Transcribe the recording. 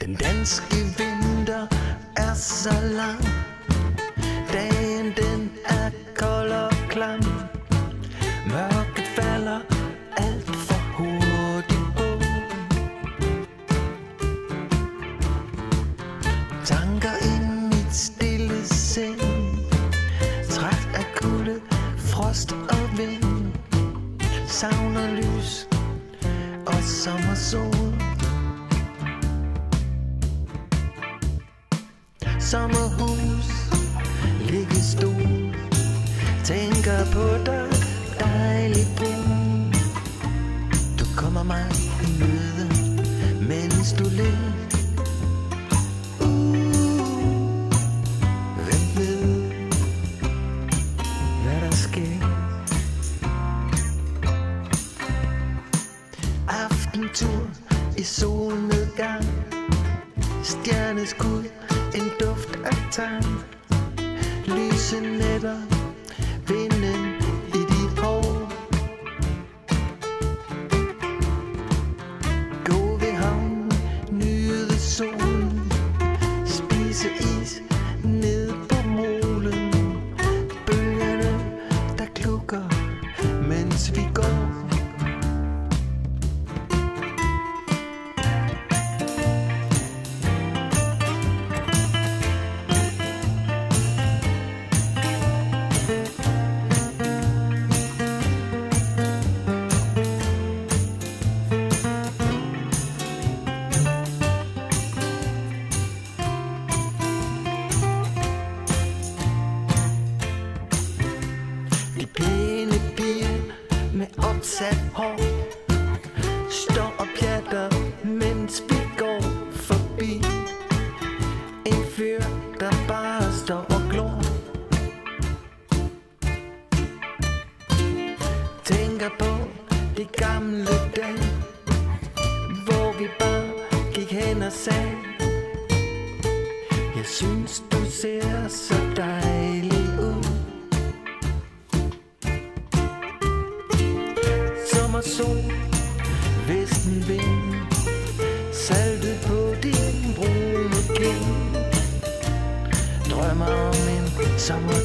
Den danske vinter er så lang. Dagen den er kold og klam. Mørket falder alt for hurtigt på. Tanker ind i et stille sind. Træt af kulde, frost og vind. Savner lys og sommersol. Sommerhus, ligge i stol. Tænker på dig, dejlig brun. Du kommer mig i møde, mens du lever. Hvem ved, hvad der sker? Aftentur i solnedgang. Stjerneskud, en duft af tang. Lyse nætter, vinden i dit hår. Gå ved havnen, nyde solen. Spise is ned på molen. Bølgerne, der klukker, mens vi går. Opsat hår står og pjatter, mens vi går forbi. En fyr, der bare står og glor. Tænker på de gamle dage, hvor vi bare gik hen og sagde: jeg synes du ser så dejlig ud. Sol, vestenvind, saltet på din brune kind. Drømmer om en sommer